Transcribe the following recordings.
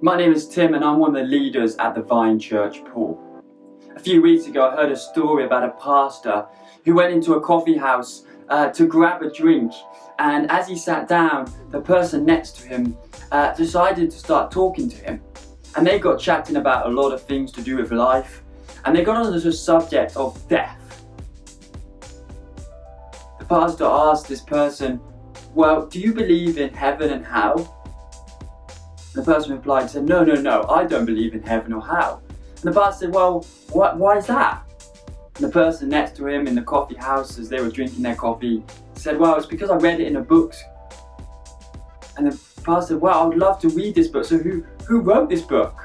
My name is Tim and I'm one of the leaders at the Vine Church Poole. A few weeks ago I heard a story about a pastor who went into a coffee house to grab a drink, and as he sat down, the person next to him decided to start talking to him. And they got chatting about a lot of things to do with life, and they got onto the subject of death. The pastor asked this person, "Well, do you believe in heaven and hell?" The person replied and said, No, I don't believe in heaven or hell. And the pastor said, "Well, why is that?" And the person next to him in the coffee house, as they were drinking their coffee, said, "Well, it's because I read it in a book." And the pastor said, "Well, I would love to read this book. So who wrote this book?"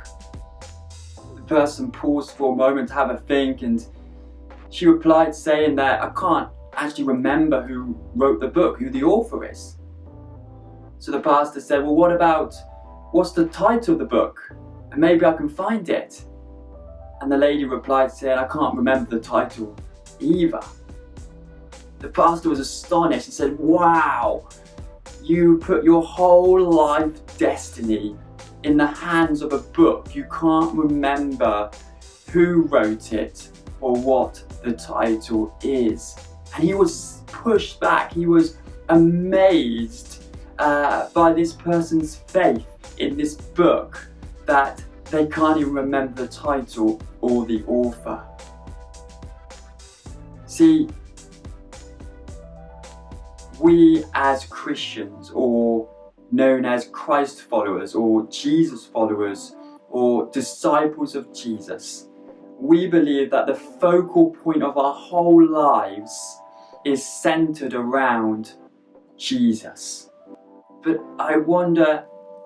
The person paused for a moment to have a think, and she replied saying that, "I can't actually remember who wrote the book, who the author is." So the pastor said, "Well, what's the title of the book? And maybe I can find it." And the lady replied saying, "I can't remember the title either." The pastor was astonished and said, "Wow, you put your whole life destiny in the hands of a book. You can't remember who wrote it or what the title is." And he was pushed back. He was amazed by this person's faith in this book that they can't even remember the title or the author. See, we as Christians, or known as Christ followers or Jesus followers or disciples of Jesus, we believe that the focal point of our whole lives is centered around Jesus. But I wonder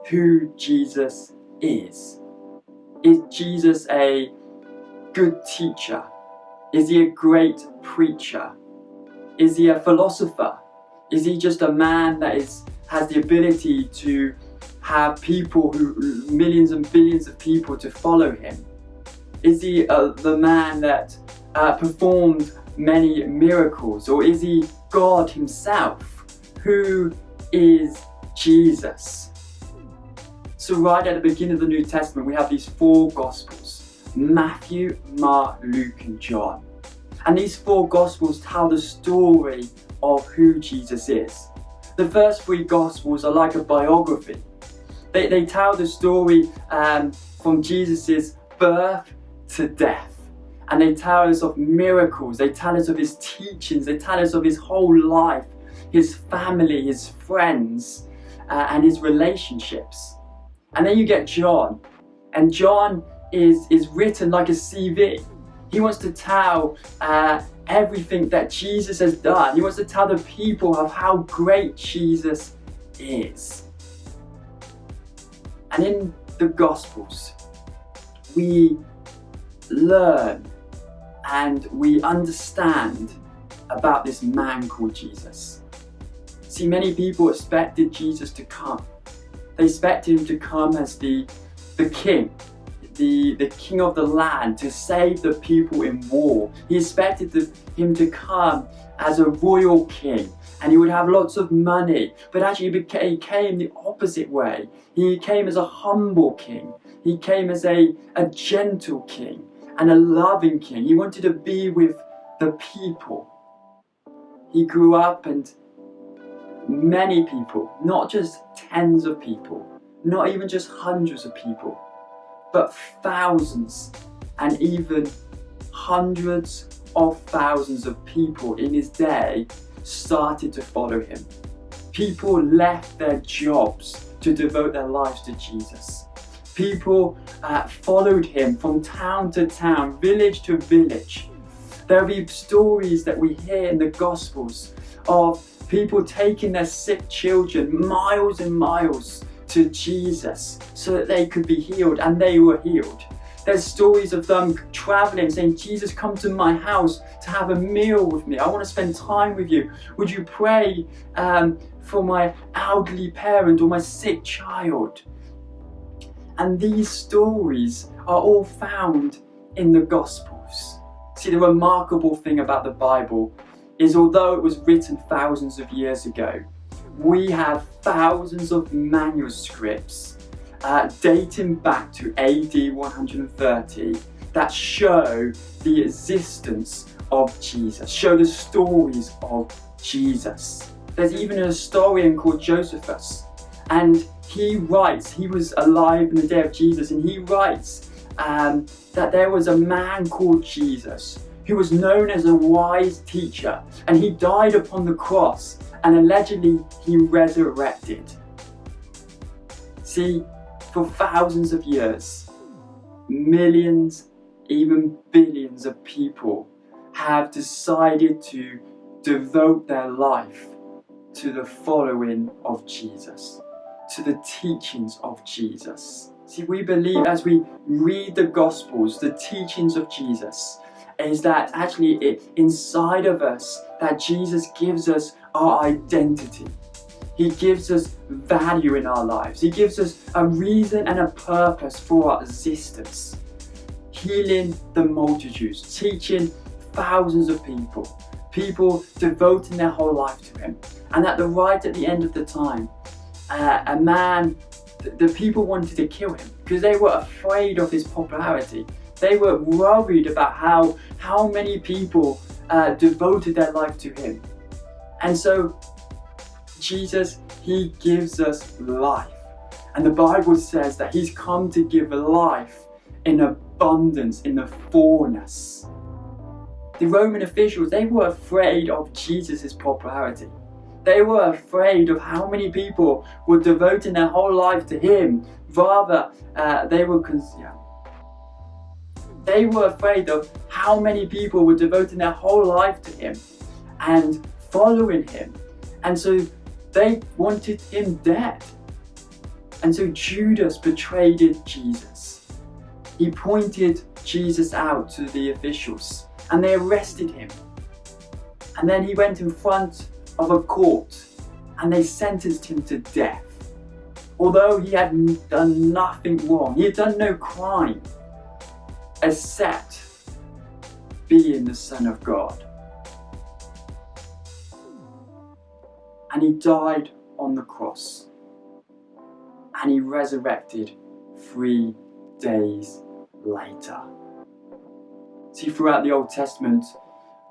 who Jesus is. Is Jesus a good teacher? Is he a great preacher? Is he a philosopher? Is he just a man that has the ability to have millions and billions of people to follow him? Is he the man that performed many miracles? Or is he God himself? Who is Jesus? So right at the beginning of the New Testament, we have these four Gospels: Matthew, Mark, Luke, and John. And these four Gospels tell the story of who Jesus is. The first three Gospels are like a biography. They tell the story from Jesus' birth to death. And they tell us of miracles, they tell us of his teachings, they tell us of his whole life, his family, his friends, and his relationships. And then you get John, and John is written like a CV. He wants to tell everything that Jesus has done. He wants to tell the people of how great Jesus is. And in the Gospels, we learn and we understand about this man called Jesus. See, many people expected Jesus to come. They expected him to come as the king, the king of the land, to save the people in war. He expected him to come as a royal king, and he would have lots of money. But actually he came the opposite way. He came as a humble king. He came as a gentle king and a loving king. He wanted to be with the people. He grew up, and many people, not just tens of people, not even just hundreds of people, but thousands and even hundreds of thousands of people in his day started to follow him. People left their jobs to devote their lives to Jesus. People followed him from town to town, village to village. There will be stories that we hear in the Gospels of people taking their sick children miles and miles to Jesus so that they could be healed, and they were healed. There's stories of them traveling, saying, "Jesus, come to my house to have a meal with me. I want to spend time with you. Would you pray for my elderly parent or my sick child?" And these stories are all found in the Gospels. See, the remarkable thing about the Bible is, although it was written thousands of years ago, we have thousands of manuscripts dating back to AD 130 that show the existence of Jesus, show the stories of Jesus. There's even a historian called Josephus, and he writes, he was alive in the day of Jesus, and he writes that there was a man called Jesus who was known as a wise teacher, and he died upon the cross, and allegedly he resurrected. See, for thousands of years, millions, even billions of people have decided to devote their life to the following of Jesus, to the teachings of Jesus. See, we believe as we read the Gospels, the teachings of Jesus, is that actually inside of us, that Jesus gives us our identity. He gives us value in our lives. He gives us a reason and a purpose for our existence. Healing the multitudes, teaching thousands of people devoting their whole life to him. And at the end of the time, a man, the people wanted to kill him because they were afraid of his popularity. They were worried about how many people devoted their life to him. And so Jesus, he gives us life. And the Bible says that he's come to give life in abundance, in the fullness. The Roman officials, they were afraid of Jesus' popularity. They were afraid of how many people were devoting their whole life to him. Rather, they were afraid of how many people were devoting their whole life to him and following him. And so they wanted him dead. And so Judas betrayed Jesus. He pointed Jesus out to the officials and they arrested him. And then he went in front of a court and they sentenced him to death. Although he had done nothing wrong, he had done no crime except being the Son of God. And he died on the cross. And he resurrected 3 days later. See, throughout the Old Testament,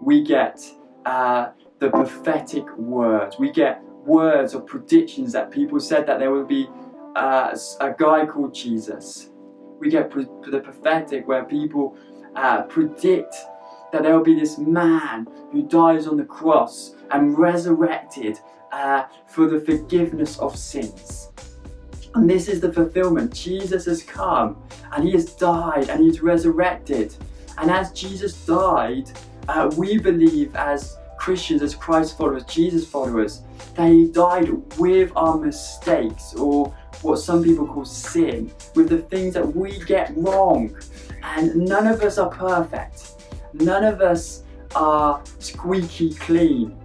we get the prophetic words. We get words or predictions that people said that there would be a guy called Jesus. We get the prophetic where people predict that there will be this man who dies on the cross and resurrected for the forgiveness of sins. And this is the fulfillment. Jesus has come and he has died and he's resurrected. And as Jesus died, we believe as Christians, as Christ followers, Jesus followers, that he died with our mistakes, or what some people call sin, with the things that we get wrong. And none of us are perfect. None of us are squeaky clean.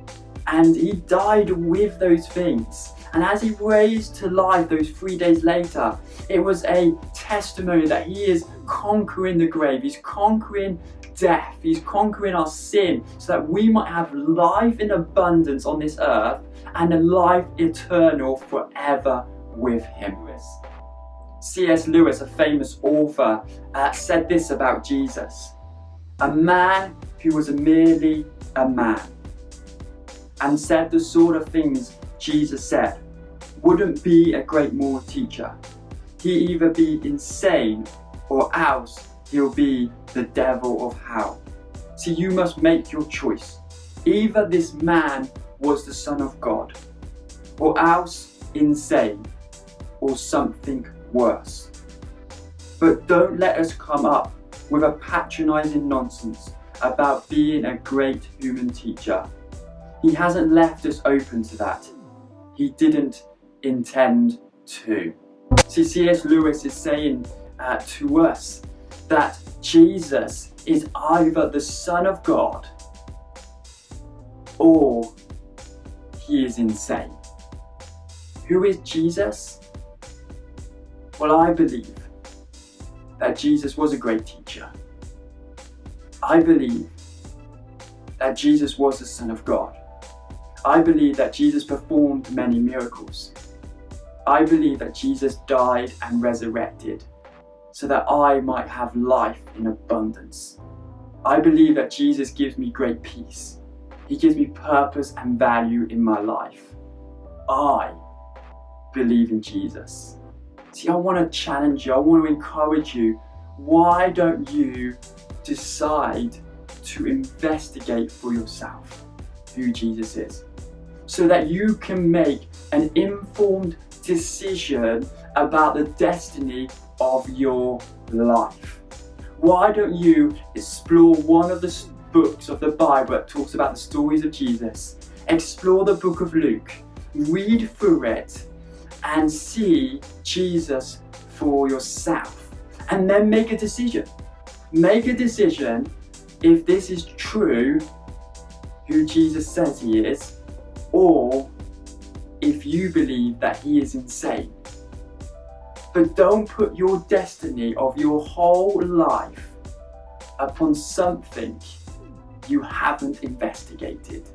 And he died with those things. And as he raised to life those 3 days later, it was a testimony that he is conquering the grave. He's conquering death. He's conquering our sin so that we might have life in abundance on this earth and a life eternal forever with him. C.S. Lewis, a famous author, said this about Jesus: a man who was merely a man and said the sort of things Jesus said wouldn't be a great moral teacher. He'd either be insane or else he'll be the devil of hell. So you must make your choice. Either this man was the Son of God, or else insane, or something worse. But don't let us come up with a patronizing nonsense about being a great human teacher. He hasn't left us open to that. He didn't intend to. See, C.S. Lewis is saying to us that Jesus is either the Son of God or he is insane. Who is Jesus? Well, I believe that Jesus was a great teacher. I believe that Jesus was the Son of God. I believe that Jesus performed many miracles. I believe that Jesus died and resurrected so that I might have life in abundance. I believe that Jesus gives me great peace. He gives me purpose and value in my life. I believe in Jesus. See, I want to challenge you. I want to encourage you. Why don't you decide to investigate for yourself who Jesus is, so that you can make an informed decision about the destiny of your life? Why don't you explore one of the books of the Bible that talks about the stories of Jesus? Explore the book of Luke, read through it, and see Jesus for yourself. And then make a decision. Make a decision if this is true, who Jesus says he is, or if you believe that he is insane. But don't put your destiny of your whole life upon something you haven't investigated.